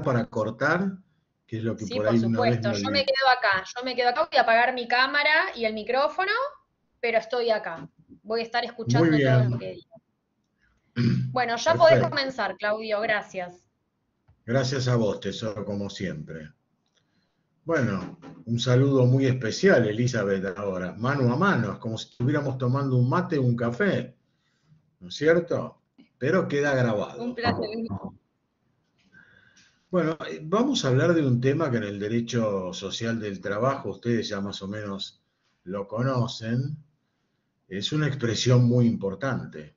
para cortar, que es lo que Sí, por por ahí una vez supuesto. me Yo me olvidé. quedo acá. Yo me quedo acá. Voy a apagar mi cámara y el micrófono, pero estoy acá. Voy a estar Muy escuchando todo lo que bien, digo. Bueno, ya podés perfecto. comenzar, Claudio. Gracias. Gracias a vos, tesoro, como siempre. Bueno, un saludo muy especial, Elizabeth, ahora, mano a mano, es como si estuviéramos tomando un mate o un café, ¿no es cierto? Pero queda Un grabado. placer. Bueno, vamos a hablar de un tema que en el derecho social del trabajo ustedes ya más o menos lo conocen. Es una expresión muy importante.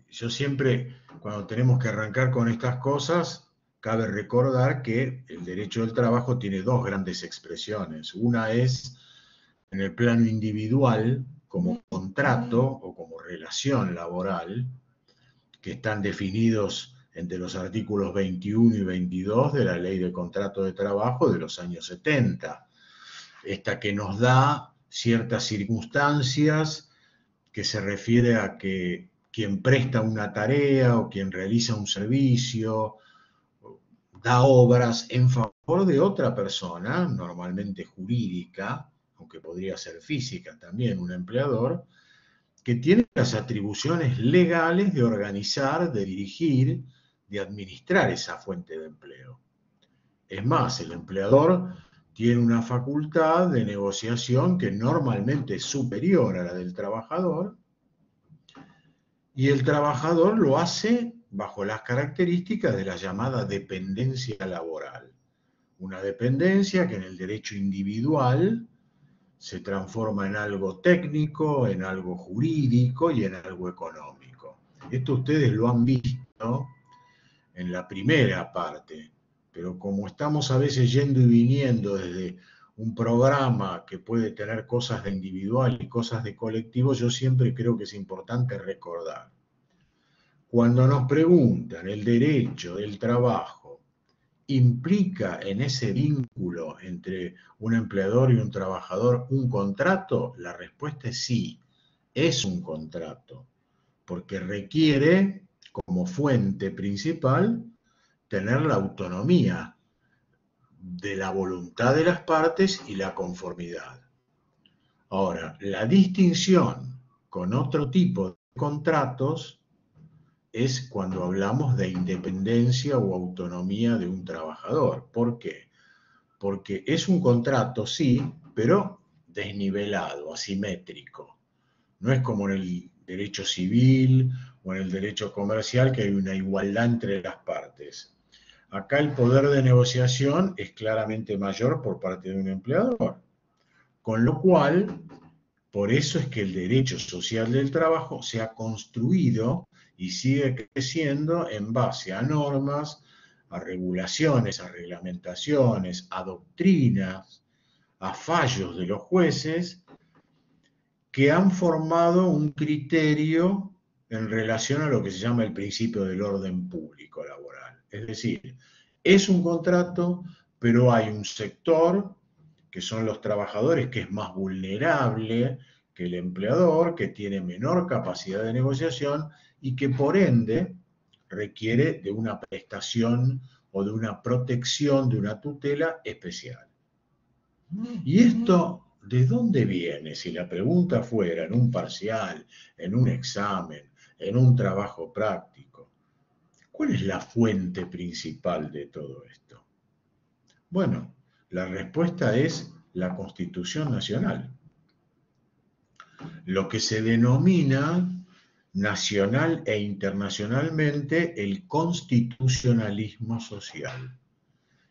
Yo siempre, cuando tenemos que arrancar con estas cosas, cabe recordar que el derecho del trabajo tiene dos grandes expresiones. Una es en el plano individual, como contrato o como relación laboral, que están definidos entre los artículos 21 y 22 de la Ley de Contrato de Trabajo de los años 70. Esta que nos da ciertas circunstancias que se refiere a que quien presta una tarea o quien realiza un servicio da obras en favor de otra persona, normalmente jurídica, aunque podría ser física también, un empleador, que tiene las atribuciones legales de organizar, de dirigir, de administrar esa fuente de empleo. Es más, el empleador tiene una facultad de negociación que normalmente es superior a la del trabajador, y el trabajador lo hace bajo las características de la llamada dependencia laboral. Una dependencia que en el derecho individual se transforma en algo técnico, en algo jurídico y en algo económico. Esto ustedes lo han visto en la primera parte, pero como estamos a veces yendo y viniendo desde un programa que puede tener cosas de individual y cosas de colectivo, yo siempre creo que es importante recordar. Cuando nos preguntan el derecho del trabajo, ¿implica en ese vínculo entre un empleador y un trabajador un contrato? La respuesta es sí, es un contrato, porque requiere como fuente principal tener la autonomía de la voluntad de las partes y la conformidad. Ahora, la distinción con otro tipo de contratos es cuando hablamos de independencia o autonomía de un trabajador. ¿Por qué? Porque es un contrato, sí, pero desnivelado, asimétrico. No es como en el derecho civil o en el derecho comercial que hay una igualdad entre las partes. Acá el poder de negociación es claramente mayor por parte de un empleador. Con lo cual, por eso es que el derecho social del trabajo se ha construido y sigue creciendo en base a normas, a regulaciones, a reglamentaciones, a doctrinas, a fallos de los jueces que han formado un criterio en relación a lo que se llama el principio del orden público laboral. Es decir, es un contrato, pero hay un sector, que son los trabajadores, que es más vulnerable que el empleador, que tiene menor capacidad de negociación y que por ende requiere de una prestación o de una protección, de una tutela especial. ¿Y esto de dónde viene? Si la pregunta fuera en un parcial, en un examen, en un trabajo práctico, ¿cuál es la fuente principal de todo esto? Bueno, la respuesta es la Constitución Nacional, lo que se denomina nacional e internacionalmente el constitucionalismo social.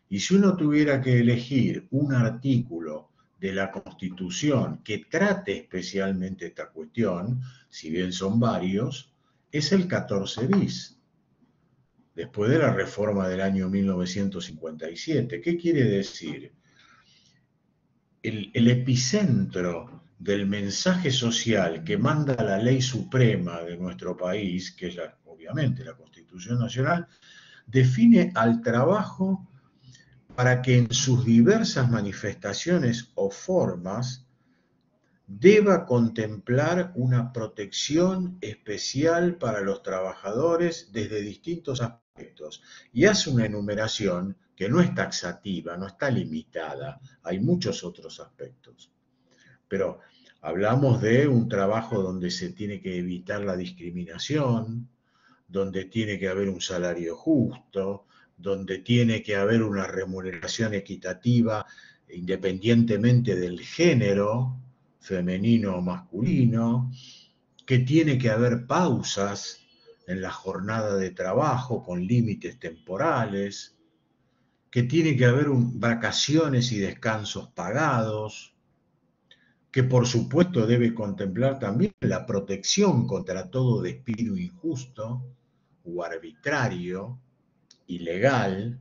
Y si uno tuviera que elegir un artículo de la Constitución que trate especialmente esta cuestión, si bien son varios, es el 14 bis, después de la reforma del año 1957. ¿Qué quiere decir? El epicentro del mensaje social que manda la ley suprema de nuestro país, que es obviamente la Constitución Nacional, define al trabajo para que en sus diversas manifestaciones o formas deba contemplar una protección especial para los trabajadores desde distintos aspectos aspectos y hace una enumeración que no es taxativa, no está limitada, hay muchos otros aspectos. Pero hablamos de un trabajo donde se tiene que evitar la discriminación, donde tiene que haber un salario justo, donde tiene que haber una remuneración equitativa independientemente del género, femenino o masculino, que tiene que haber pausas en la jornada de trabajo con límites temporales, que tiene que haber vacaciones y descansos pagados, que por supuesto debe contemplar también la protección contra todo despido injusto o arbitrario, ilegal,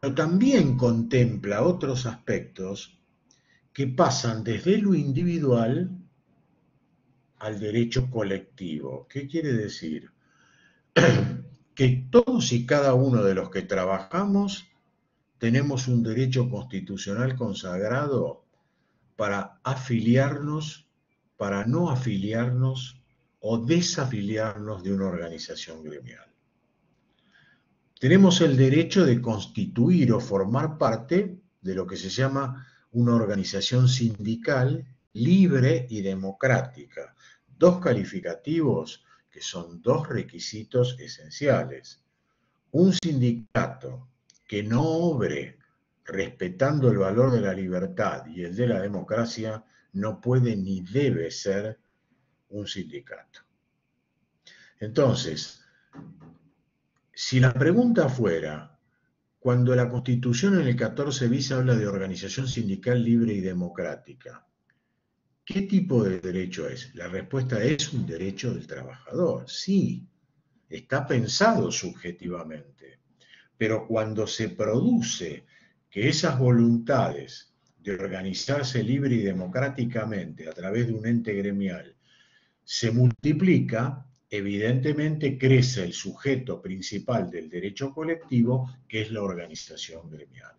pero también contempla otros aspectos que pasan desde lo individual al derecho colectivo. ¿Qué quiere decir? Que todos y cada uno de los que trabajamos tenemos un derecho constitucional consagrado para afiliarnos, para no afiliarnos o desafiliarnos de una organización gremial. Tenemos el derecho de constituir o formar parte de lo que se llama una organización sindical libre y democrática. Dos calificativos que son dos requisitos esenciales. Un sindicato que no obre respetando el valor de la libertad y el de la democracia no puede ni debe ser un sindicato. Entonces, si la pregunta fuera, cuando la Constitución en el 14 bis habla de organización sindical libre y democrática, ¿qué tipo de derecho es? La respuesta es un derecho del trabajador. Sí, está pensado subjetivamente, pero cuando se produce que esas voluntades de organizarse libre y democráticamente a través de un ente gremial se multiplica, evidentemente crece el sujeto principal del derecho colectivo, que es la organización gremial.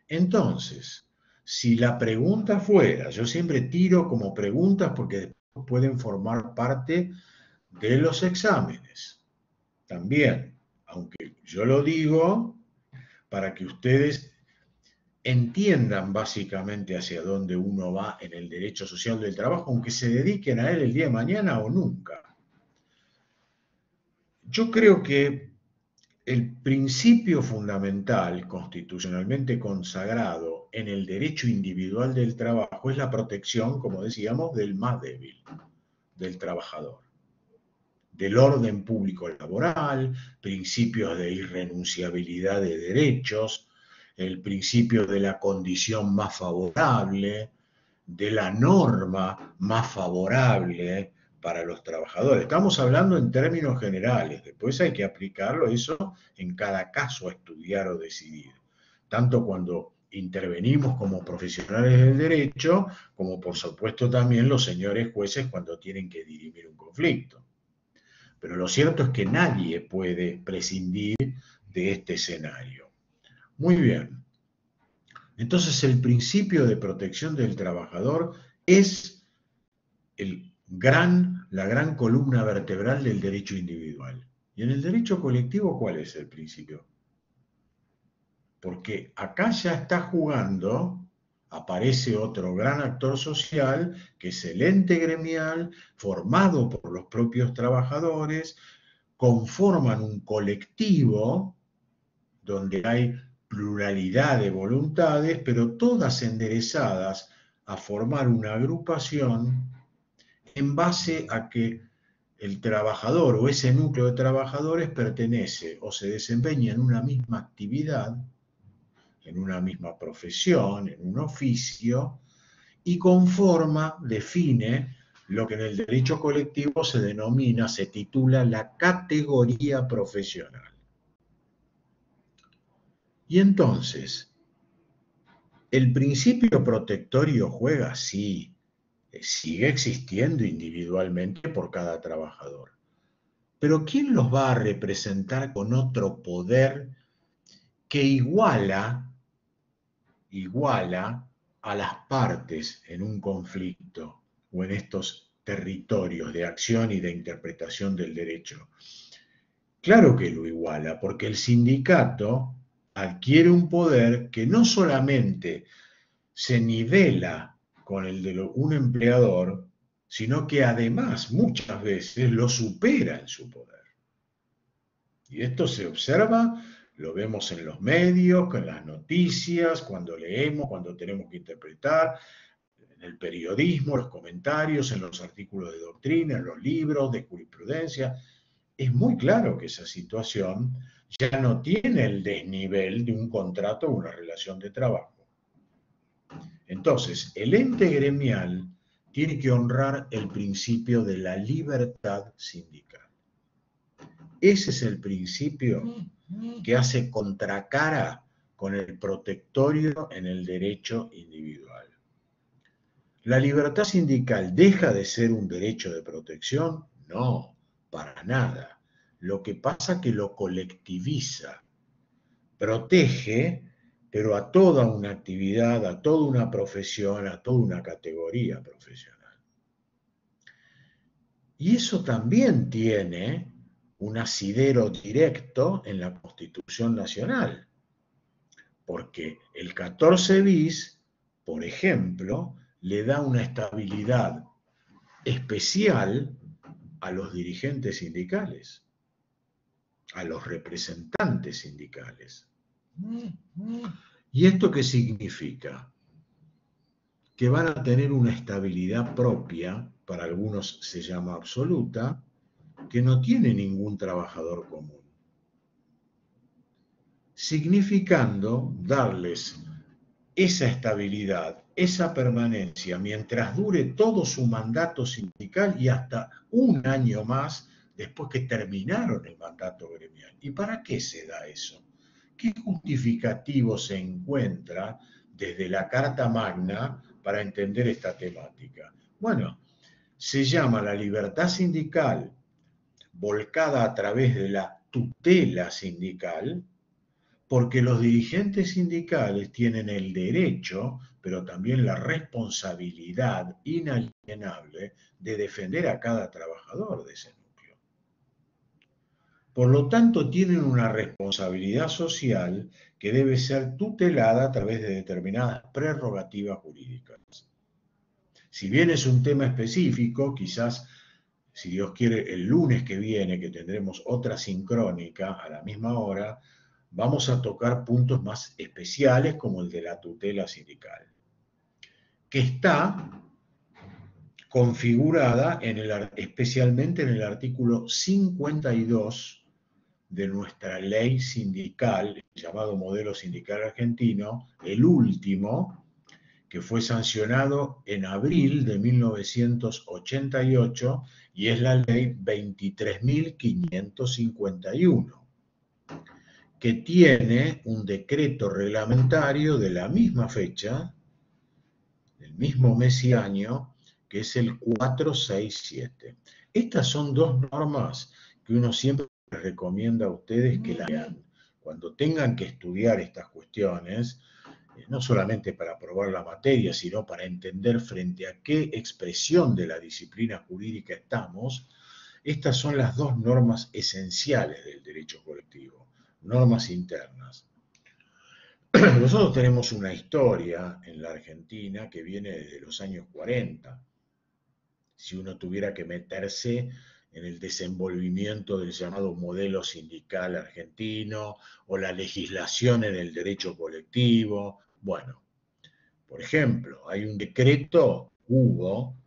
Entonces, si la pregunta fuera, yo siempre tiro como preguntas porque después pueden formar parte de los exámenes, también, aunque yo lo digo para que ustedes entiendan básicamente hacia dónde uno va en el derecho social del trabajo, aunque se dediquen a él el día de mañana o nunca. Yo creo que el principio fundamental constitucionalmente consagrado en el derecho individual del trabajo es la protección, como decíamos, del más débil, del trabajador, del orden público laboral, principios de irrenunciabilidad de derechos, el principio de la condición más favorable, de la norma más favorable para los trabajadores. Estamos hablando en términos generales, después hay que aplicarlo eso en cada caso a estudiar o decidir, tanto cuando intervenimos como profesionales del derecho, como por supuesto también los señores jueces cuando tienen que dirimir un conflicto. Pero lo cierto es que nadie puede prescindir de este escenario. Muy bien. Entonces el principio de protección del trabajador es la gran columna vertebral del derecho individual. ¿Y en el derecho colectivo cuál es el principio? Porque acá ya está jugando, aparece otro gran actor social, que es el ente gremial, formado por los propios trabajadores, conforman un colectivo donde hay pluralidad de voluntades, pero todas enderezadas a formar una agrupación en base a que el trabajador o ese núcleo de trabajadores pertenece o se desempeña en una misma actividad, en una misma profesión, en un oficio, y conforma, define lo que en el derecho colectivo se denomina, se titula la categoría profesional. Y entonces, ¿el principio protectorio juega? Sí, sigue existiendo individualmente por cada trabajador. Pero ¿quién los va a representar con otro poder que iguala a las partes en un conflicto o en estos territorios de acción y de interpretación del derecho? Claro que lo iguala, porque el sindicato adquiere un poder que no solamente se nivela con el de un empleador, sino que además muchas veces lo supera en su poder. Y esto se observa, lo vemos en los medios, con las noticias, cuando leemos, cuando tenemos que interpretar, en el periodismo, los comentarios, en los artículos de doctrina, en los libros de jurisprudencia. Es muy claro que esa situación ya no tiene el desnivel de un contrato o una relación de trabajo. Entonces, el ente gremial tiene que honrar el principio de la libertad sindical. Ese es el principio que hace contracara con el protectorio en el derecho individual. ¿La libertad sindical deja de ser un derecho de protección? No, para nada. Lo que pasa es que lo colectiviza, protege, pero a toda una actividad, a toda una profesión, a toda una categoría profesional. Y eso también tiene un asidero directo en la Constitución Nacional, porque el 14 bis, por ejemplo, le da una estabilidad especial a los dirigentes sindicales, a los representantes sindicales. ¿Y esto qué significa? Que van a tener una estabilidad propia, para algunos se llama absoluta, que no tiene ningún trabajador común, significando darles esa estabilidad, esa permanencia, mientras dure todo su mandato sindical y hasta un año más después que terminaron el mandato gremial. ¿Y para qué se da eso? ¿Qué justificativo se encuentra desde la Carta Magna para entender esta temática? Bueno, se llama la libertad sindical volcada a través de la tutela sindical, porque los dirigentes sindicales tienen el derecho, pero también la responsabilidad inalienable de defender a cada trabajador de ese núcleo. Por lo tanto, tienen una responsabilidad social que debe ser tutelada a través de determinadas prerrogativas jurídicas. Si bien es un tema específico, quizás, si Dios quiere, el lunes que viene, que tendremos otra sincrónica a la misma hora, vamos a tocar puntos más especiales como el de la tutela sindical, que está configurada especialmente en el artículo 52 de nuestra ley sindical, llamado Modelo Sindical Argentino, el último, que fue sancionado en abril de 1988 y es la ley 23.551, que tiene un decreto reglamentario de la misma fecha, del mismo mes y año, que es el 467. Estas son dos normas que uno siempre les recomienda a ustedes que la lean. Cuando tengan que estudiar estas cuestiones, no solamente para aprobar la materia, sino para entender frente a qué expresión de la disciplina jurídica estamos, estas son las dos normas esenciales del derecho colectivo, normas internas. Nosotros tenemos una historia en la Argentina que viene desde los años 40. Si uno tuviera que meterse en el desenvolvimiento del llamado modelo sindical argentino o la legislación en el derecho colectivo, bueno, por ejemplo, hay un decreto, hubo,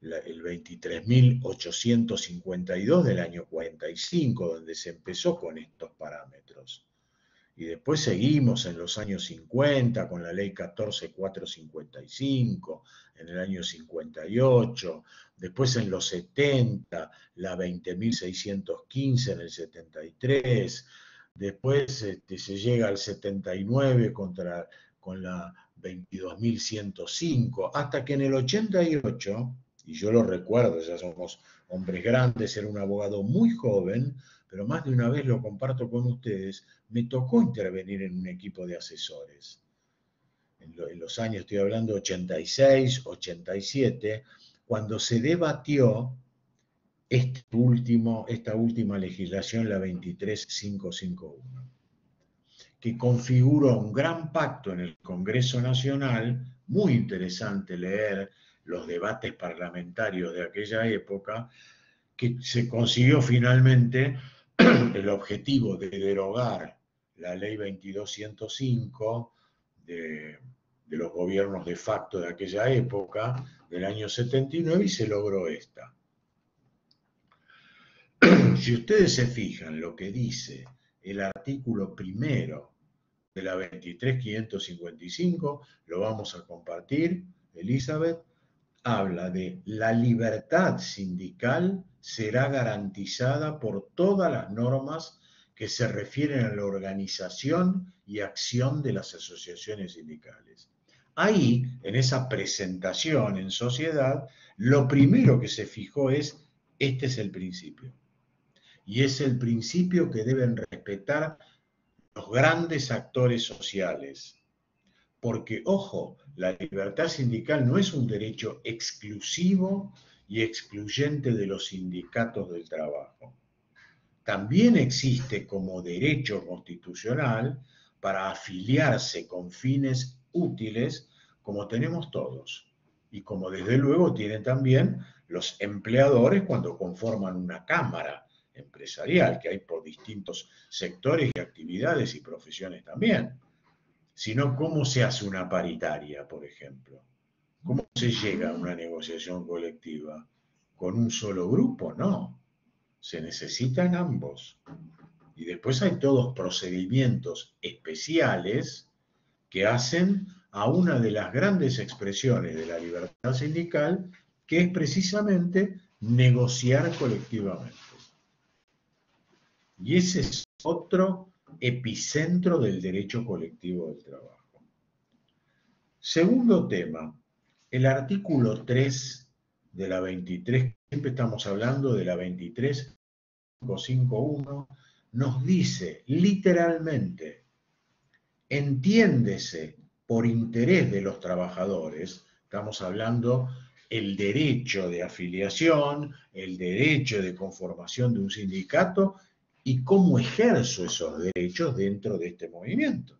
el 23.852 del año 45, donde se empezó con estos parámetros. Y después seguimos en los años 50 con la ley 14.455, en el año 58, después en los 70, la 20.615 en el 73, después se llega al 79 con la 22.105, hasta que en el 88, y yo lo recuerdo, ya somos hombres grandes, era un abogado muy joven, pero más de una vez lo comparto con ustedes, me tocó intervenir en un equipo de asesores. En los años, estoy hablando 86, 87, cuando se debatió esta última legislación, la 23551, que configuró un gran pacto en el Congreso Nacional, muy interesante leer los debates parlamentarios de aquella época, que se consiguió finalmente el objetivo de derogar la ley 2205 de los gobiernos de facto de aquella época, del año 79, y se logró esta. Si ustedes se fijan lo que dice el artículo primero de la 23555, lo vamos a compartir, Elizabeth, habla de la libertad sindical será garantizada por todas las normas que se refieren a la organización y acción de las asociaciones sindicales. Ahí, en esa presentación en sociedad, lo primero que se fijó es, este es el principio. Y es el principio que deben respetar los grandes actores sociales. Porque, ojo, la libertad sindical no es un derecho exclusivo y excluyente de los sindicatos del trabajo. También existe como derecho constitucional para afiliarse con fines útiles, como tenemos todos, y como desde luego tienen también los empleadores cuando conforman una cámara empresarial, que hay por distintos sectores y actividades y profesiones también. Sino cómo se hace una paritaria, por ejemplo. ¿Cómo se llega a una negociación colectiva? ¿Con un solo grupo? No. Se necesitan ambos. Y después hay todos procedimientos especiales que hacen a una de las grandes expresiones de la libertad sindical, que es precisamente negociar colectivamente. Y ese es otro epicentro del derecho colectivo del trabajo. Segundo tema, el artículo 3 de la 23, siempre estamos hablando de la 23551, nos dice literalmente, entiéndese por interés de los trabajadores, estamos hablando el derecho de afiliación, el derecho de conformación de un sindicato y cómo ejerzo esos derechos dentro de este movimiento.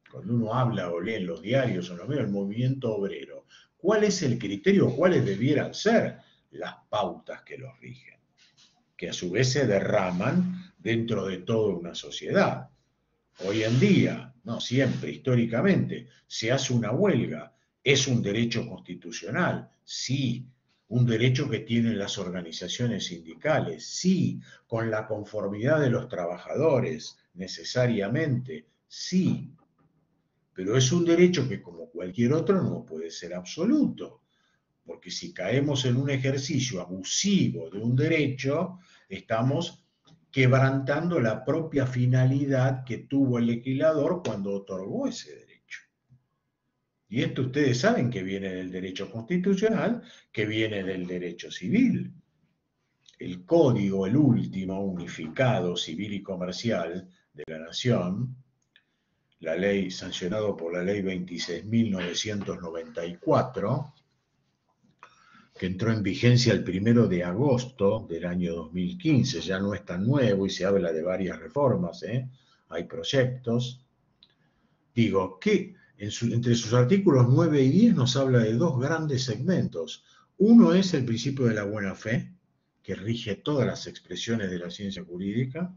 Cuando uno habla o lee en los diarios o en los medios, el movimiento obrero, ¿cuál es el criterio? ¿Cuáles debieran ser las pautas que los rigen? Que a su vez se derraman dentro de toda una sociedad. Hoy en día, no siempre, históricamente, se hace una huelga. ¿Es un derecho constitucional? Sí. ¿Un derecho que tienen las organizaciones sindicales? Sí. ¿Con la conformidad de los trabajadores? Necesariamente, sí. Pero es un derecho que, como cualquier otro, no puede ser absoluto. Porque si caemos en un ejercicio abusivo de un derecho, estamos quebrantando la propia finalidad que tuvo el legislador cuando otorgó ese derecho. Y esto ustedes saben que viene del derecho constitucional, que viene del derecho civil. El código, el último, unificado, civil y comercial de la Nación, la ley sancionado por la ley 26.994, que entró en vigencia el 1 de agosto del año 2015, ya no es tan nuevo y se habla de varias reformas, hay proyectos. Digo, que entre sus artículos 9 y 10 nos habla de dos grandes segmentos. Uno es el principio de la buena fe, que rige todas las expresiones de la ciencia jurídica,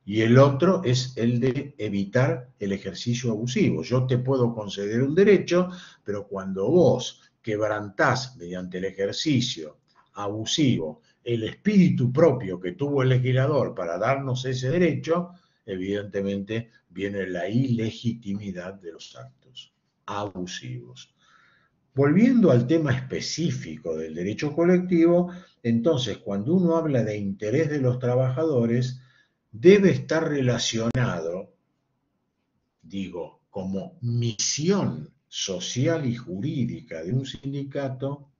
y el otro es el de evitar el ejercicio abusivo. Yo te puedo conceder un derecho, pero cuando vos quebrantás mediante el ejercicio abusivo el espíritu propio que tuvo el legislador para darnos ese derecho, evidentemente viene la ilegitimidad de los actos abusivos. Volviendo al tema específico del derecho colectivo, entonces cuando uno habla de interés de los trabajadores, debe estar relacionado, digo, como misión social y jurídica de un sindicato,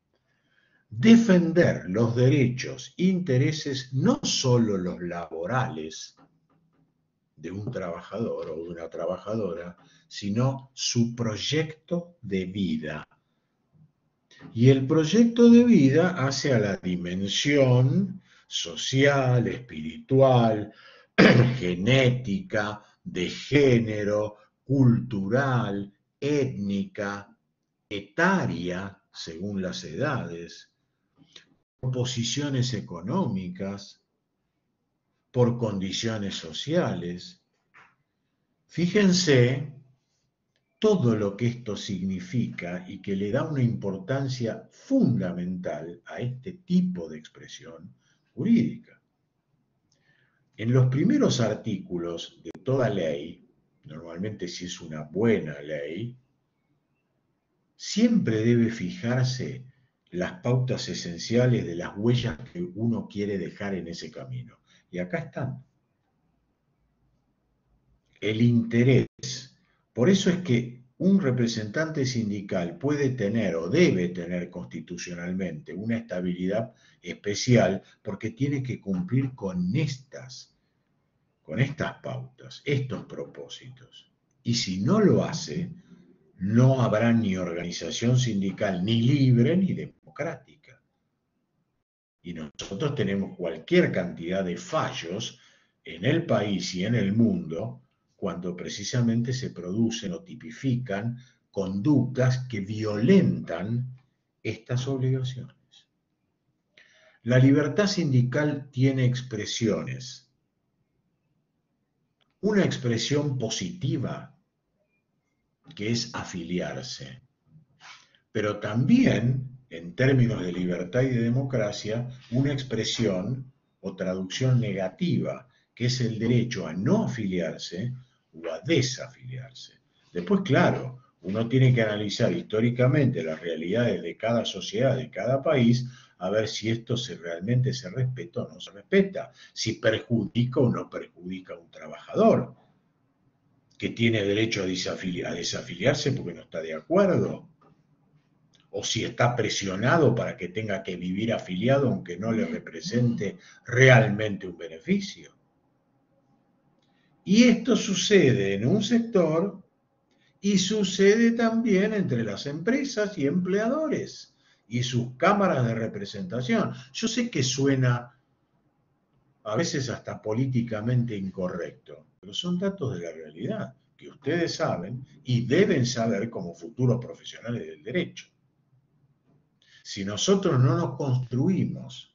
defender los derechos e intereses, no solo los laborales de un trabajador o de una trabajadora, sino su proyecto de vida. Y el proyecto de vida hace a la dimensión social, espiritual, genética, de género, cultural, étnica, etaria, según las edades, por posiciones económicas, por condiciones sociales. Fíjense todo lo que esto significa y que le da una importancia fundamental a este tipo de expresión jurídica. En los primeros artículos de toda ley, normalmente si es una buena ley, siempre debe fijarse las pautas esenciales de las huellas que uno quiere dejar en ese camino. Y acá están. El interés. Por eso es que un representante sindical puede tener o debe tener constitucionalmente una estabilidad especial porque tiene que cumplir con estas pautas, estos propósitos. Y si no lo hace, no habrá ni organización sindical ni libre ni democrática. Y nosotros tenemos cualquier cantidad de fallos en el país y en el mundo cuando precisamente se producen o tipifican conductas que violentan estas obligaciones. La libertad sindical tiene expresiones. Una expresión positiva, que es afiliarse, pero también, en términos de libertad y de democracia, una expresión o traducción negativa, que es el derecho a no afiliarse o a desafiliarse. Después, claro, uno tiene que analizar históricamente las realidades de cada sociedad, de cada país, a ver si esto realmente se respeta o no se respeta, si perjudica o no perjudica a un trabajador que tiene derecho a desafiliarse porque no está de acuerdo, o si está presionado para que tenga que vivir afiliado aunque no le represente realmente un beneficio. Y esto sucede en un sector y sucede también entre las empresas y empleadores y sus cámaras de representación. Yo sé que suena a veces hasta políticamente incorrecto, pero son datos de la realidad que ustedes saben y deben saber como futuros profesionales del derecho. Si nosotros no nos construimos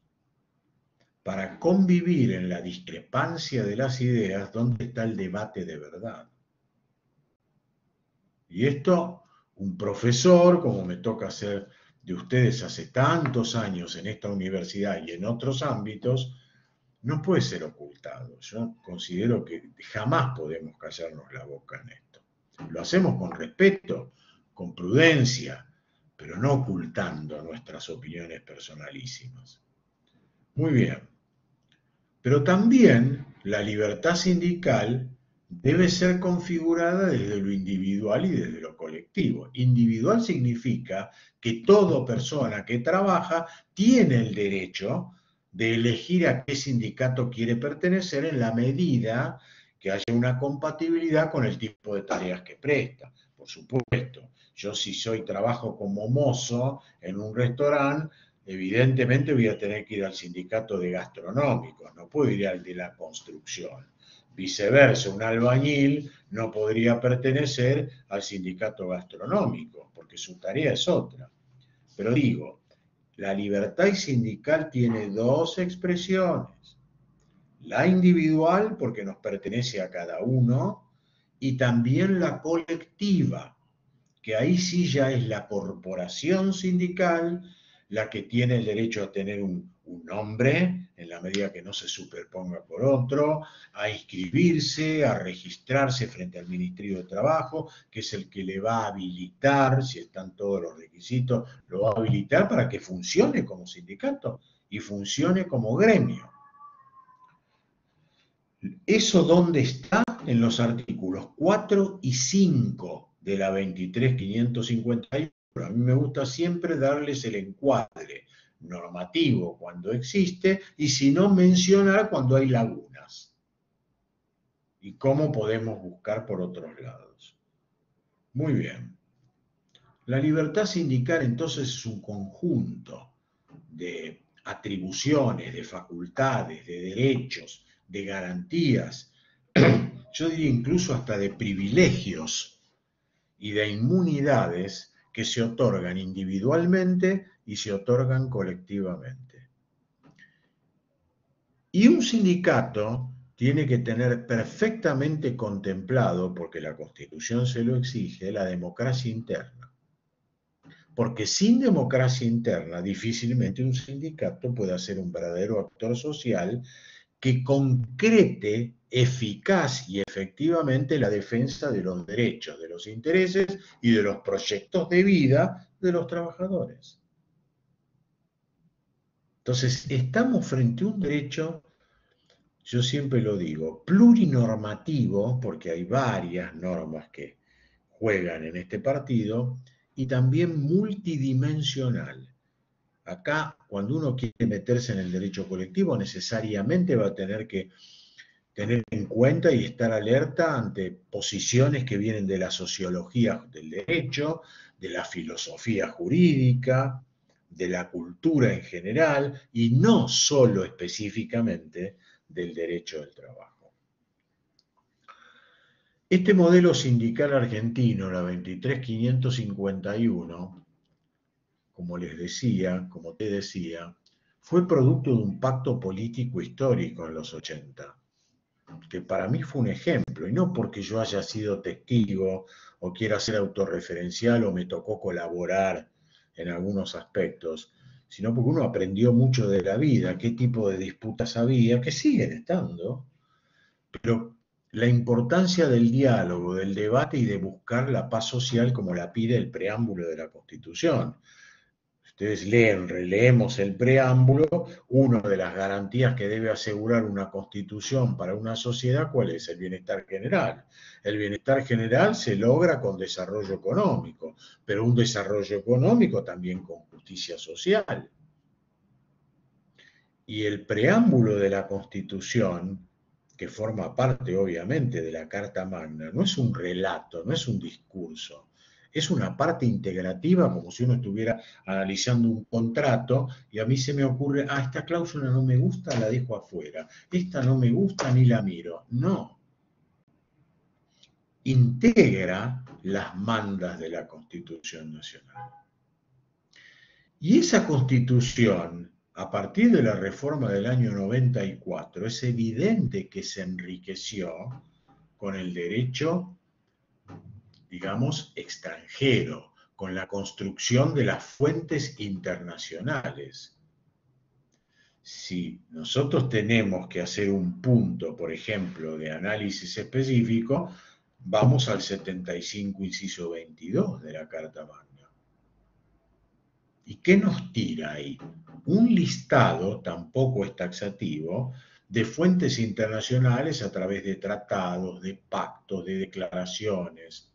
para convivir en la discrepancia de las ideas, ¿dónde está el debate de verdad? Y esto, un profesor, como me toca hacer de ustedes hace tantos años en esta universidad y en otros ámbitos, no puede ser ocultado. Yo considero que jamás podemos callarnos la boca en esto. Lo hacemos con respeto, con prudencia, pero no ocultando nuestras opiniones personalísimas. Muy bien. Pero también la libertad sindical debe ser configurada desde lo individual y desde lo colectivo. Individual significa que toda persona que trabaja tiene el derecho de elegir a qué sindicato quiere pertenecer en la medida que haya una compatibilidad con el tipo de tareas que presta. Por supuesto, yo si trabajo como mozo en un restaurante, evidentemente voy a tener que ir al sindicato de gastronómicos, no puedo ir al de la construcción. Viceversa, un albañil no podría pertenecer al sindicato gastronómico, porque su tarea es otra. Pero digo, la libertad sindical tiene dos expresiones. La individual, porque nos pertenece a cada uno, y también la colectiva, que ahí sí ya es la corporación sindical la que tiene el derecho a tener un nombre, en la medida que no se superponga por otro, a inscribirse, a registrarse frente al Ministerio de Trabajo, que es el que le va a habilitar, si están todos los requisitos, lo va a habilitar para que funcione como sindicato y funcione como gremio. ¿Eso dónde está? En los artículos 4 y 5 de la 23.551. A mí me gusta siempre darles el encuadre normativo cuando existe y si no mencionar cuando hay lagunas. Y cómo podemos buscar por otros lados. Muy bien. La libertad sindical entonces es un conjunto de atribuciones, de facultades, de derechos, de garantías, yo diría incluso hasta de privilegios y de inmunidades que se otorgan individualmente y se otorgan colectivamente. Y un sindicato tiene que tener perfectamente contemplado, porque la Constitución se lo exige, la democracia interna. Porque sin democracia interna, difícilmente un sindicato pueda ser un verdadero actor social que concrete eficaz y efectivamente la defensa de los derechos, de los intereses y de los proyectos de vida de los trabajadores. Entonces, estamos frente a un derecho, yo siempre lo digo, plurinormativo, porque hay varias normas que juegan en este partido, y también multidimensional. Acá, cuando uno quiere meterse en el derecho colectivo, necesariamente va a tener que tener en cuenta y estar alerta ante posiciones que vienen de la sociología del derecho, de la filosofía jurídica, de la cultura en general, y no solo específicamente del derecho del trabajo. Este modelo sindical argentino, la 23551, como les decía, como te decía, fue producto de un pacto político histórico en los 80, que para mí fue un ejemplo, y no porque yo haya sido testigo o quiera ser autorreferencial o me tocó colaborar en algunos aspectos, sino porque uno aprendió mucho de la vida, qué tipo de disputas había, que siguen estando, pero la importancia del diálogo, del debate y de buscar la paz social como la pide el preámbulo de la Constitución. Ustedes leen, releemos el preámbulo, una de las garantías que debe asegurar una constitución para una sociedad, ¿cuál es? El bienestar general. El bienestar general se logra con desarrollo económico, pero un desarrollo económico también con justicia social. Y el preámbulo de la Constitución, que forma parte obviamente de la Carta Magna, no es un relato, no es un discurso, es una parte integrativa, como si uno estuviera analizando un contrato y a mí se me ocurre, esta cláusula no me gusta, la dejo afuera, esta no me gusta, ni la miro. No, integra las mandas de la Constitución Nacional. Y esa Constitución, a partir de la reforma del año 94, es evidente que se enriqueció con el derecho, digamos, extranjero, con la construcción de las fuentes internacionales. Si nosotros tenemos que hacer un punto, por ejemplo, de análisis específico, vamos al 75, inciso 22 de la Carta Magna. ¿Y qué nos tira ahí? Un listado, tampoco es taxativo, de fuentes internacionales a través de tratados, de pactos, de declaraciones,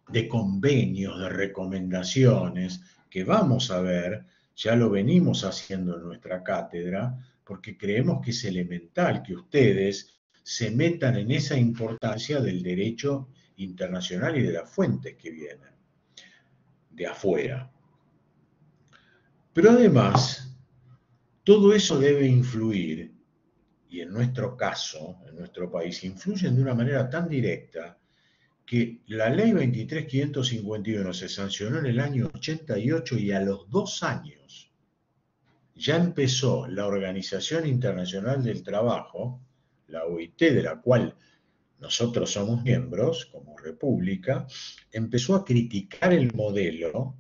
de convenios, de recomendaciones, que vamos a ver, ya lo venimos haciendo en nuestra cátedra, porque creemos que es elemental que ustedes se metan en esa importancia del derecho internacional y de las fuentes que vienen de afuera. Pero además, todo eso debe influir, y en nuestro caso, en nuestro país, influyen de una manera tan directa que la ley 23.551 se sancionó en el año 88 y a los 2 años ya empezó la Organización Internacional del Trabajo, la OIT, de la cual nosotros somos miembros como república, empezó a criticar el modelo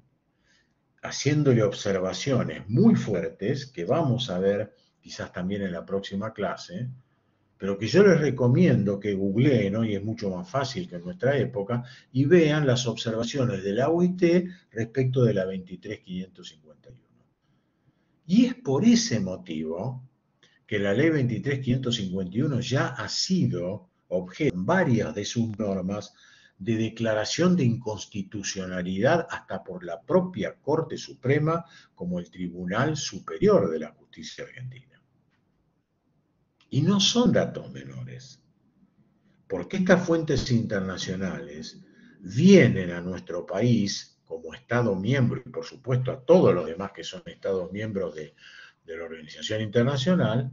haciéndole observaciones muy fuertes que vamos a ver quizás también en la próxima clase, pero que yo les recomiendo que googleen, hoy es mucho más fácil que en nuestra época, y vean las observaciones de la OIT respecto de la 23.551. Y es por ese motivo que la ley 23.551 ya ha sido objeto en varias de sus normas de declaración de inconstitucionalidad hasta por la propia Corte Suprema como el Tribunal Superior de la Justicia Argentina. Y no son datos menores, porque estas fuentes internacionales vienen a nuestro país como Estado miembro, y por supuesto a todos los demás que son Estados miembros de la Organización Internacional,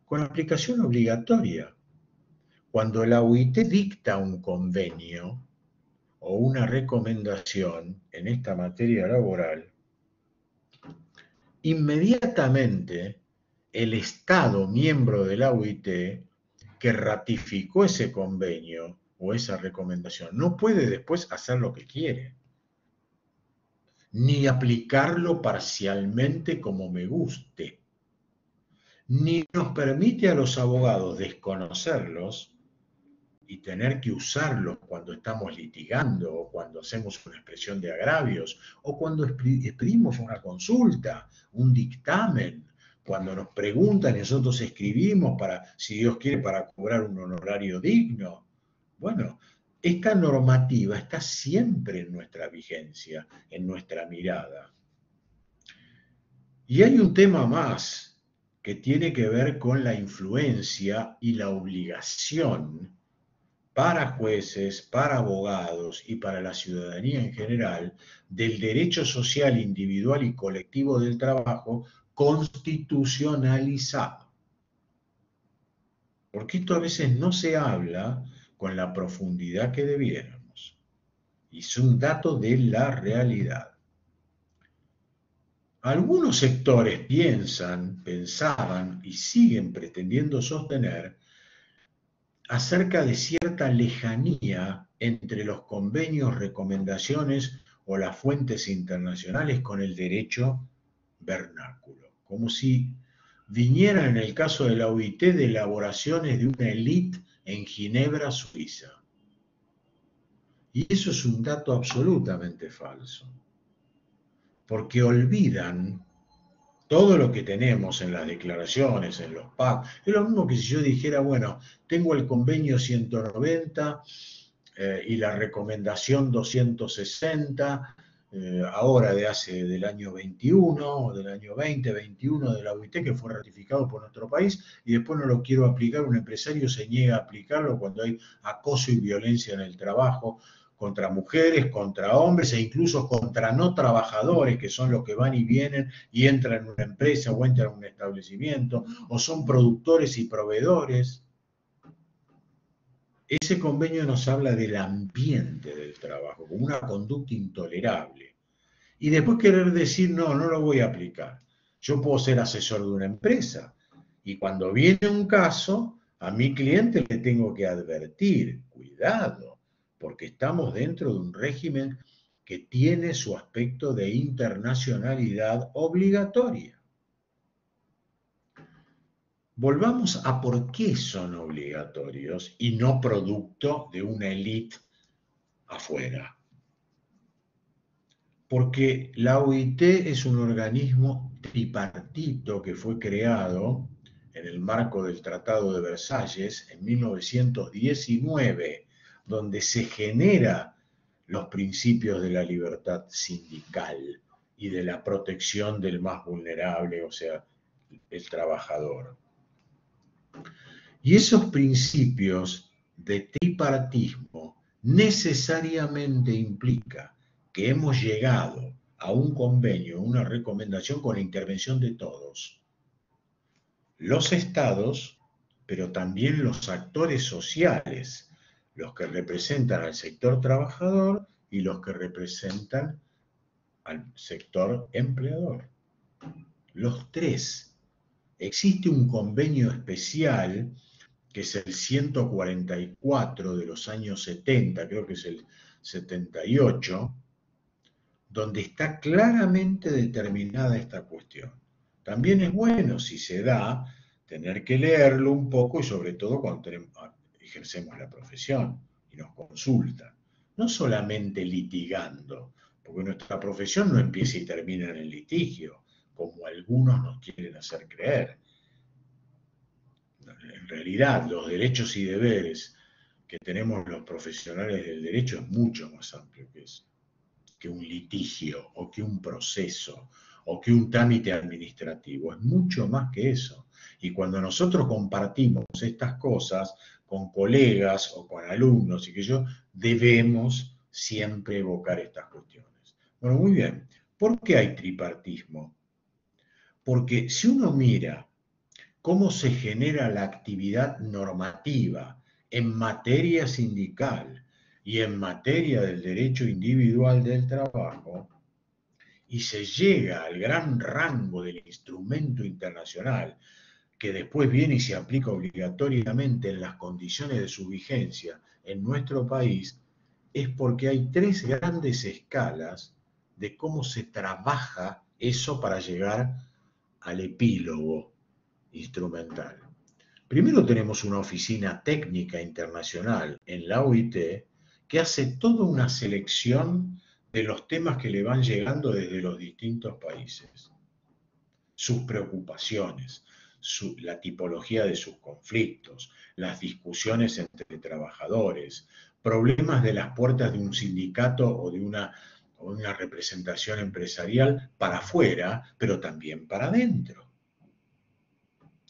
con aplicación obligatoria. Cuando la OIT dicta un convenio o una recomendación en esta materia laboral, inmediatamente el Estado miembro de la OIT que ratificó ese convenio o esa recomendación no puede después hacer lo que quiere, ni aplicarlo parcialmente como me guste, ni nos permite a los abogados desconocerlos y tener que usarlos cuando estamos litigando o cuando hacemos una expresión de agravios o cuando expedimos una consulta, un dictamen, cuando nos preguntan y nosotros escribimos para, si Dios quiere, para cobrar un honorario digno. Bueno, esta normativa está siempre en nuestra vigencia, en nuestra mirada. Y hay un tema más que tiene que ver con la influencia y la obligación para jueces, para abogados y para la ciudadanía en general, del derecho social individual y colectivo del trabajo constitucionalizado. Porque esto a veces no se habla con la profundidad que debiéramos. Y es un dato de la realidad. Algunos sectores pensaban y siguen pretendiendo sostener acerca de cierta lejanía entre los convenios, recomendaciones o las fuentes internacionales con el derecho vernáculo, como si vinieran en el caso de la OIT de elaboraciones de una élite en Ginebra, Suiza. Y eso es un dato absolutamente falso, porque olvidan todo lo que tenemos en las declaraciones, en los pactos. Es lo mismo que si yo dijera, bueno, tengo el convenio 190 y la recomendación 260, ahora del año 21 o del año 2021 de la OIT, que fue ratificado por nuestro país, y después no lo quiero aplicar. Un empresario se niega a aplicarlo cuando hay acoso y violencia en el trabajo, contra mujeres, contra hombres e incluso contra no trabajadores, que son los que van y vienen y entran en una empresa o entran en un establecimiento, o son productores y proveedores. Ese convenio nos habla del ambiente del trabajo, como una conducta intolerable. Y después querer decir, no, no lo voy a aplicar. Yo puedo ser asesor de una empresa y cuando viene un caso, a mi cliente le tengo que advertir, cuidado, porque estamos dentro de un régimen que tiene su aspecto de internacionalidad obligatoria. Volvamos a por qué son obligatorios y no producto de una élite afuera. Porque la OIT es un organismo tripartito que fue creado en el marco del Tratado de Versalles en 1919, donde se generan los principios de la libertad sindical y de la protección del más vulnerable, o sea, el trabajador. Y esos principios de tripartismo necesariamente implican que hemos llegado a un convenio, una recomendación con la intervención de todos. Los estados, pero también los actores sociales, los que representan al sector trabajador y los que representan al sector empleador. Los tres. Existe un convenio especial que es el 144 de los años 70, creo que es el 78, donde está claramente determinada esta cuestión. También es bueno, si se da, tener que leerlo un poco y sobre todo cuando ejercemos la profesión y nos consultan. No solamente litigando, porque nuestra profesión no empieza y termina en el litigio, como algunos nos quieren hacer creer. En realidad, los derechos y deberes que tenemos los profesionales del derecho es mucho más amplio que eso, que un litigio o que un proceso o que un trámite administrativo. Es mucho más que eso. Y cuando nosotros compartimos estas cosas con colegas o con alumnos y que debemos siempre evocar estas cuestiones. Bueno, muy bien. ¿Por qué hay tripartismo? Porque si uno mira cómo se genera la actividad normativa en materia sindical y en materia del derecho individual del trabajo, y se llega al gran rango del instrumento internacional, que después viene y se aplica obligatoriamente en las condiciones de su vigencia en nuestro país, es porque hay tres grandes escalas de cómo se trabaja eso para llegar al epílogo instrumental. Primero tenemos una oficina técnica internacional en la OIT que hace toda una selección de los temas que le van llegando desde los distintos países, sus preocupaciones, la tipología de sus conflictos, las discusiones entre trabajadores, problemas de las puertas de un sindicato o de una representación empresarial para afuera, pero también para adentro.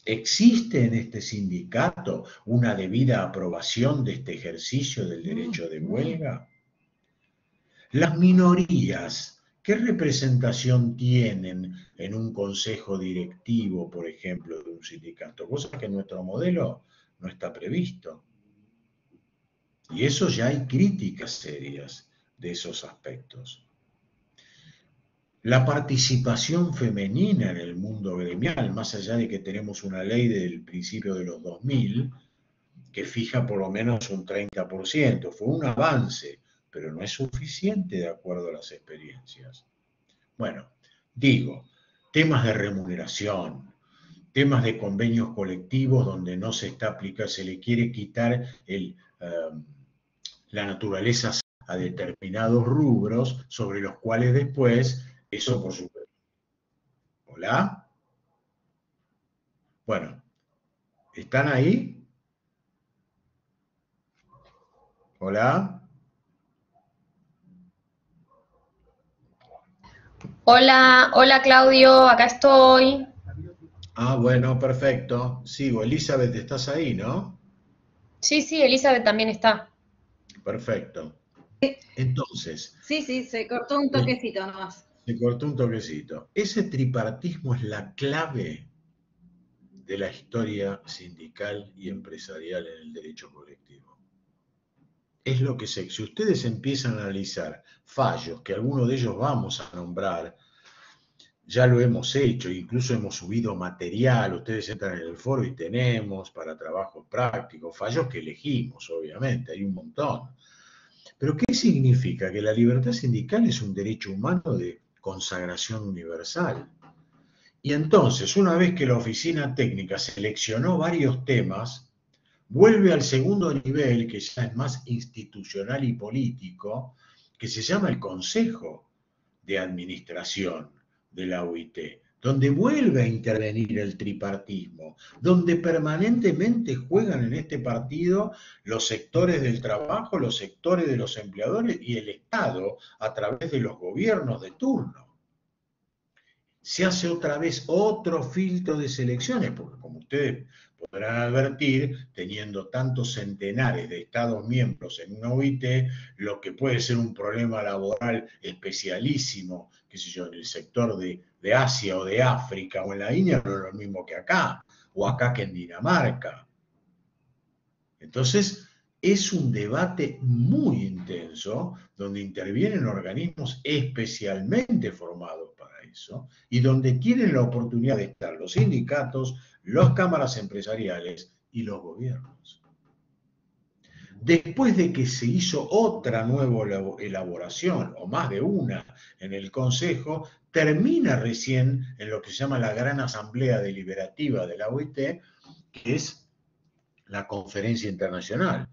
¿Existe en este sindicato una debida aprobación de este ejercicio del derecho de huelga? Las minorías, ¿qué representación tienen en un consejo directivo, por ejemplo, de un sindicato? Cosa que en nuestro modelo no está previsto. Y eso ya hay críticas serias de esos aspectos. La participación femenina en el mundo gremial, más allá de que tenemos una ley del principio de los 2000 que fija por lo menos un 30%, fue un avance, pero no es suficiente de acuerdo a las experiencias. Bueno, digo, temas de remuneración, temas de convenios colectivos donde no se está aplicando, se le quiere quitar la naturaleza a determinados rubros sobre los cuales después, eso por supuesto. ¿Hola? Bueno, ¿están ahí? ¿Hola? Hola, hola Claudio, acá estoy. Ah, bueno, perfecto. Sigo. Elizabeth, ¿estás ahí, no? Sí, sí, Elizabeth también está. Perfecto. Entonces, Sí, sí, se cortó un toquecito nomás. se cortó un toquecito. Ese tripartismo es la clave de la historia sindical y empresarial en el derecho colectivo. Es lo que sé. Si ustedes empiezan a analizar fallos, que algunos de ellos vamos a nombrar, ya lo hemos hecho, incluso hemos subido material, ustedes entran en el foro y tenemos para trabajos prácticos, fallos que elegimos, obviamente, hay un montón. Pero ¿qué significa? Que la libertad sindical es un derecho humano de consagración universal. Y entonces, una vez que la oficina técnica seleccionó varios temas, vuelve al segundo nivel, que ya es más institucional y político, que se llama el Consejo de Administración de la OIT, donde vuelve a intervenir el tripartismo, donde permanentemente juegan en este partido los sectores del trabajo, los sectores de los empleadores y el Estado a través de los gobiernos de turno. Se hace otra vez otro filtro de selecciones, porque como ustedes podrán advertir, teniendo tantos centenares de Estados miembros en una OIT, lo que puede ser un problema laboral especialísimo, qué sé yo, en el sector de Asia o de África o en la India, no es lo mismo que acá, o acá que en Dinamarca. Entonces, es un debate muy intenso donde intervienen organismos especialmente formados para eso y donde tienen la oportunidad de estar los sindicatos, las cámaras empresariales y los gobiernos. Después de que se hizo otra nueva elaboración, o más de una, en el Consejo, termina recién en lo que se llama la Gran Asamblea Deliberativa de la OIT, que es la conferencia internacional,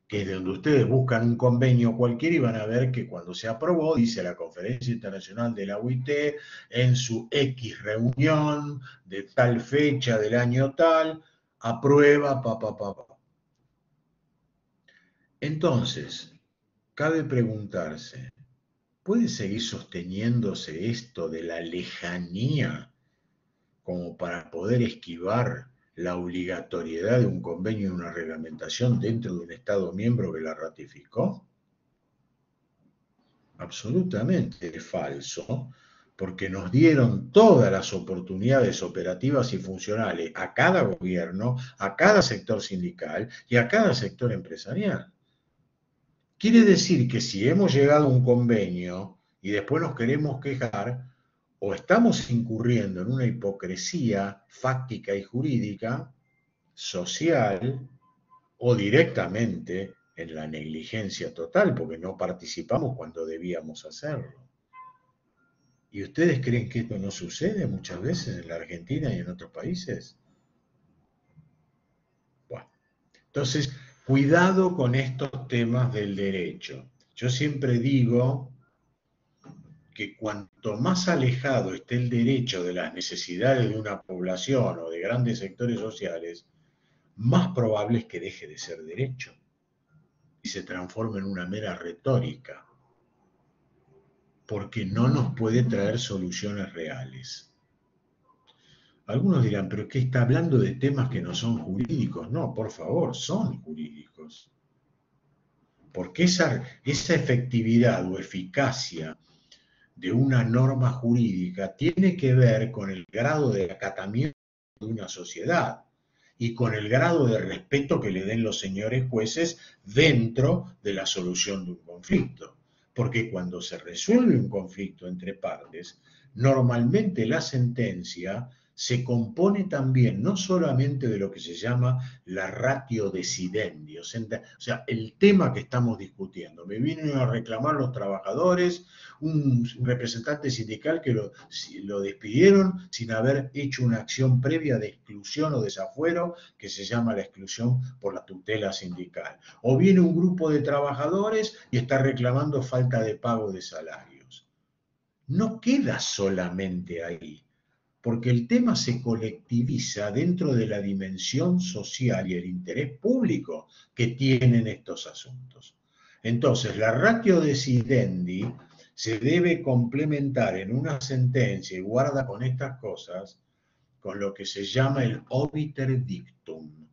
que es de donde ustedes buscan un convenio cualquiera y van a ver que cuando se aprobó, dice la Conferencia Internacional de la OIT, en su X reunión de tal fecha del año tal, aprueba, Entonces, cabe preguntarse, ¿puede seguir sosteniéndose esto de la lejanía como para poder esquivar la obligatoriedad de un convenio y una reglamentación dentro de un Estado miembro que la ratificó? absolutamente falso, porque nos dieron todas las oportunidades operativas y funcionales a cada gobierno, a cada sector sindical y a cada sector empresarial. Quiere decir que si hemos llegado a un convenio y después nos queremos quejar, o estamos incurriendo en una hipocresía fáctica y jurídica, social, o directamente en la negligencia total, porque no participamos cuando debíamos hacerlo. ¿Y ustedes creen que esto no sucede muchas veces en la Argentina y en otros países? Bueno, entonces, cuidado con estos temas del derecho. Yo siempre digo que cuanto más alejado esté el derecho de las necesidades de una población o de grandes sectores sociales, más probable es que deje de ser derecho y se transforme en una mera retórica, porque no nos puede traer soluciones reales. Algunos dirán, ¿pero qué está hablando de temas que no son jurídicos? No, por favor, son jurídicos. Porque esa efectividad o eficacia de una norma jurídica tiene que ver con el grado de acatamiento de una sociedad y con el grado de respeto que le den los señores jueces dentro de la solución de un conflicto. Porque cuando se resuelve un conflicto entre partes, normalmente la sentencia se compone también no solamente de lo que se llama la ratio decidendi, o sea, el tema que estamos discutiendo. Me vienen a reclamar los trabajadores, un representante sindical que lo despidieron sin haber hecho una acción previa de exclusión o desafuero que se llama la exclusión por la tutela sindical. O viene un grupo de trabajadores y está reclamando falta de pago de salarios. No queda solamente ahí, porque el tema se colectiviza dentro de la dimensión social y el interés público que tienen estos asuntos. Entonces, la ratio decidendi se debe complementar en una sentencia, y guarda con estas cosas, con lo que se llama el obiter dictum.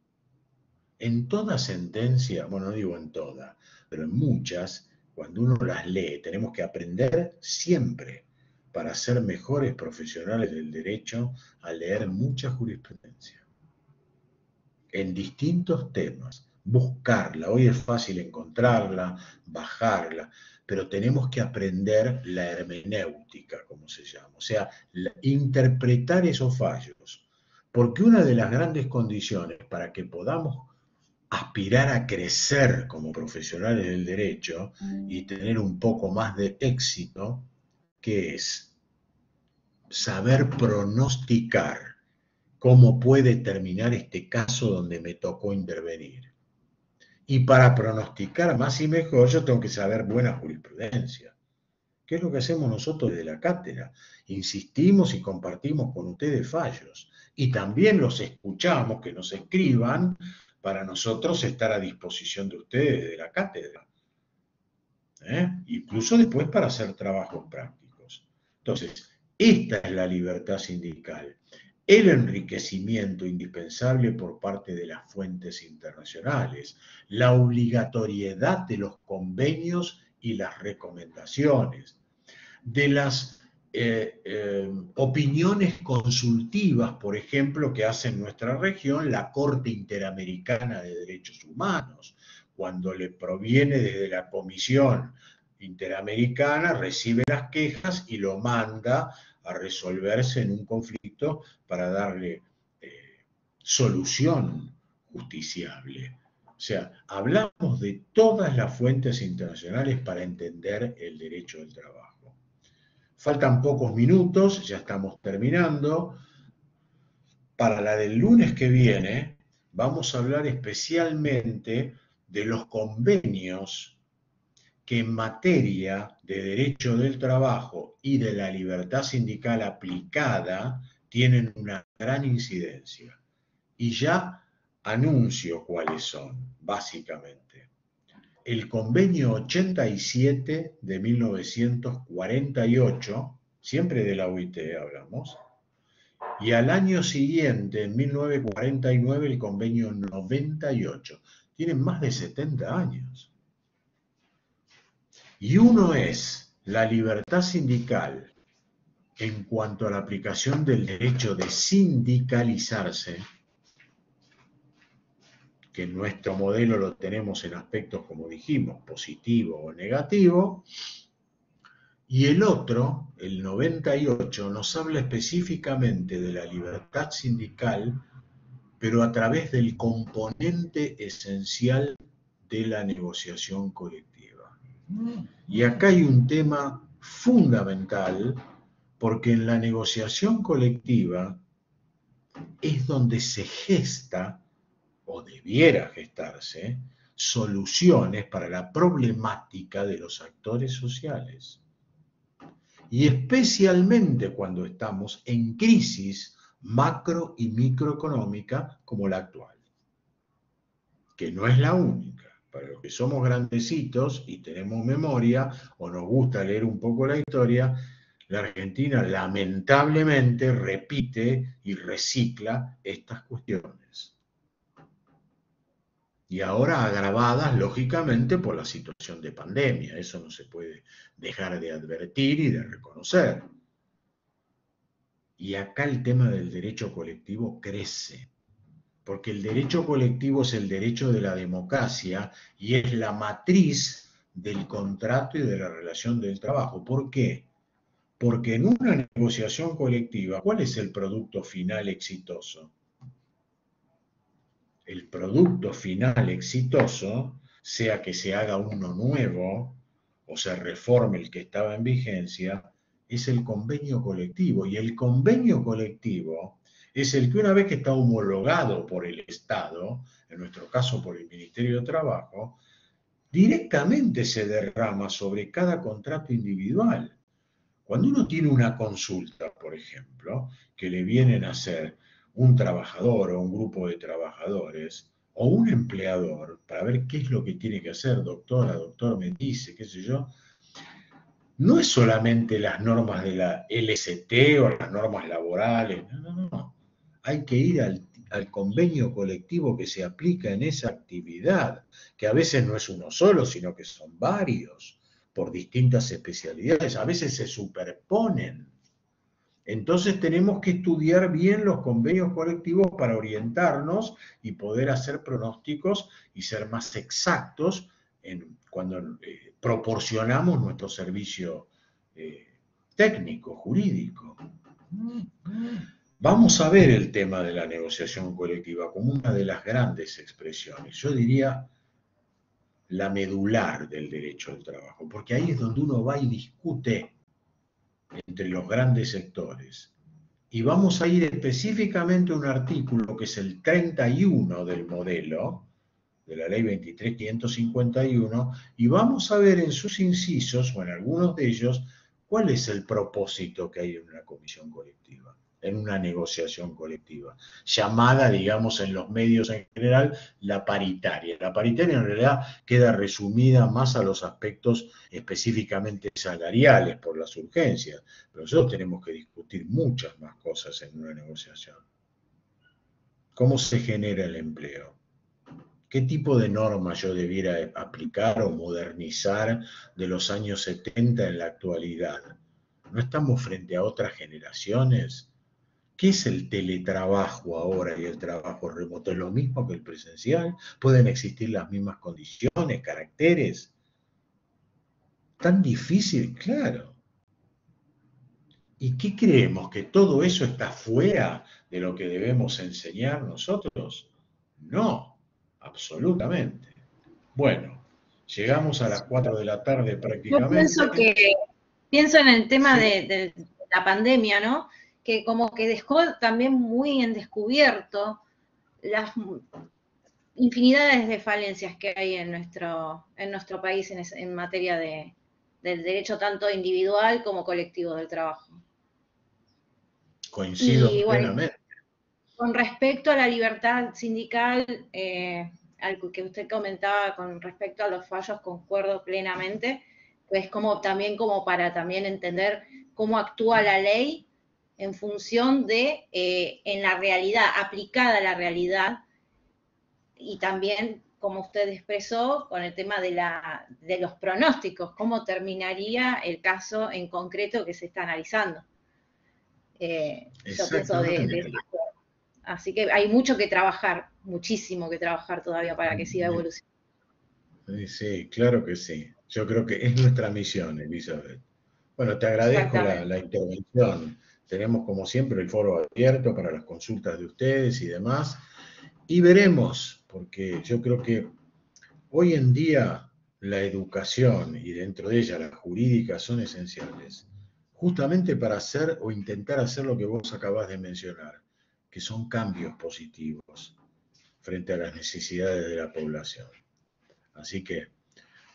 En toda sentencia, bueno, no digo en toda, pero en muchas, cuando uno las lee, tenemos que aprender siempre, para ser mejores profesionales del derecho, a leer mucha jurisprudencia en distintos temas, buscarla. Hoy es fácil encontrarla, bajarla, pero tenemos que aprender la hermenéutica, como se llama, o sea, interpretar esos fallos, porque una de las grandes condiciones para que podamos aspirar a crecer como profesionales del derecho y tener un poco más de éxito, que es saber pronosticar cómo puede terminar este caso donde me tocó intervenir. Y para pronosticar más y mejor, yo tengo que saber buena jurisprudencia. ¿Qué es lo que hacemos nosotros desde la cátedra? Insistimos y compartimos con ustedes fallos. Y también los escuchamos, que nos escriban, para nosotros estar a disposición de ustedes desde la cátedra. Incluso después para hacer trabajos prácticos. Entonces, esta es la libertad sindical. El enriquecimiento indispensable por parte de las fuentes internacionales, la obligatoriedad de los convenios y las recomendaciones, de las opiniones consultivas, por ejemplo, que hace en nuestra región la Corte Interamericana de Derechos Humanos, cuando le proviene desde la Comisión Interamericana, recibe las quejas y lo manda a resolverse en un conflicto para darle solución justiciable. O sea, hablamos de todas las fuentes internacionales para entender el derecho del trabajo. Faltan pocos minutos, ya estamos terminando. Para la del lunes que viene vamos a hablar especialmente de los convenios que en materia de derecho del trabajo y de la libertad sindical aplicada tienen una gran incidencia. Y ya anuncio cuáles son, básicamente. El convenio 87 de 1948, siempre de la OIT hablamos, y al año siguiente, en 1949, el convenio 98. Tienen más de 70 años. Y uno es la libertad sindical en cuanto a la aplicación del derecho de sindicalizarse, que en nuestro modelo lo tenemos en aspectos, como dijimos, positivo o negativo, y el otro, el 98, nos habla específicamente de la libertad sindical, pero a través del componente esencial de la negociación colectiva. Y acá hay un tema fundamental, porque en la negociación colectiva es donde se gesta, o debiera gestarse, soluciones para la problemática de los actores sociales. Y especialmente cuando estamos en crisis macro y microeconómica como la actual, que no es la única. Para los que somos grandecitos y tenemos memoria, o nos gusta leer un poco la historia, la Argentina lamentablemente repite y recicla estas cuestiones. Y ahora agravadas, lógicamente, por la situación de pandemia. Eso no se puede dejar de advertir y de reconocer. Y acá el tema del derecho colectivo crece, porque el derecho colectivo es el derecho de la democracia y es la matriz del contrato y de la relación del trabajo. ¿Por qué? Porque en una negociación colectiva, ¿cuál es el producto final exitoso? El producto final exitoso, sea que se haga uno nuevo o se reforme el que estaba en vigencia, es el convenio colectivo. Y el convenio colectivo es el que, una vez que está homologado por el Estado, en nuestro caso por el Ministerio de Trabajo, directamente se derrama sobre cada contrato individual. Cuando uno tiene una consulta, por ejemplo, que le vienen a hacer un trabajador o un grupo de trabajadores o un empleador para ver qué es lo que tiene que hacer, doctora, doctor, me dice, qué sé yo, no es solamente las normas de la LST o las normas laborales, no. Hay que ir al convenio colectivo que se aplica en esa actividad, que a veces no es uno solo, sino que son varios, por distintas especialidades, a veces se superponen. Entonces tenemos que estudiar bien los convenios colectivos para orientarnos y poder hacer pronósticos y ser más exactos cuando proporcionamos nuestro servicio técnico, jurídico. Vamos a ver el tema de la negociación colectiva como una de las grandes expresiones, yo diría la medular del derecho al trabajo, porque ahí es donde uno va y discute entre los grandes sectores. Y vamos a ir específicamente a un artículo que es el 31 del modelo, de la ley 23.551, y vamos a ver en sus incisos, o en algunos de ellos, cuál es el propósito que hay en una comisión colectiva, en una negociación colectiva, llamada, digamos, en los medios en general, la paritaria. La paritaria en realidad queda resumida más a los aspectos específicamente salariales por las urgencias, pero nosotros tenemos que discutir muchas más cosas en una negociación. ¿Cómo se genera el empleo? ¿Qué tipo de normas yo debiera aplicar o modernizar de los años 70 en la actualidad? ¿No estamos frente a otras generaciones? ¿Qué es el teletrabajo ahora y el trabajo remoto? ¿Es lo mismo que el presencial? ¿Pueden existir las mismas condiciones, caracteres? ¿Tan difícil? Claro. ¿Y qué creemos? ¿Que todo eso está fuera de lo que debemos enseñar nosotros? No, absolutamente. Bueno, llegamos a las 4 de la tarde Yo prácticamente. pienso en el tema Sí. de la pandemia, ¿no? Que como que dejó también muy en descubierto las infinidades de falencias que hay en nuestro país en materia del derecho tanto individual como colectivo del trabajo. Coincido Y bueno, plenamente. con respecto a la libertad sindical, algo que usted comentaba con respecto a los fallos, concuerdo plenamente, pues también como para también entender cómo actúa la ley en función en la realidad, aplicada a la realidad, y también como usted expresó, con el tema de los pronósticos, cómo terminaría el caso en concreto que se está analizando. Yo pienso así que hay mucho que trabajar, muchísimo que trabajar todavía para que siga evolucionando. Sí, claro que sí. Yo creo que es nuestra misión, Elizabeth. Bueno, te agradezco la intervención. Tenemos, como siempre, el foro abierto para las consultas de ustedes y demás. Y veremos, porque yo creo que hoy en día la educación y dentro de ella la jurídica son esenciales, justamente para hacer o intentar hacer lo que vos acabás de mencionar, que son cambios positivos frente a las necesidades de la población. Así que,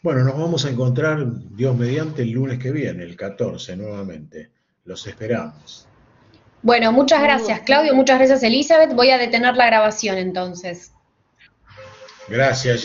bueno, nos vamos a encontrar, Dios mediante, el lunes que viene, el 14 nuevamente. Los esperamos. Bueno, muchas gracias, Claudio, muchas gracias, Elizabeth. Voy a detener la grabación entonces. Gracias.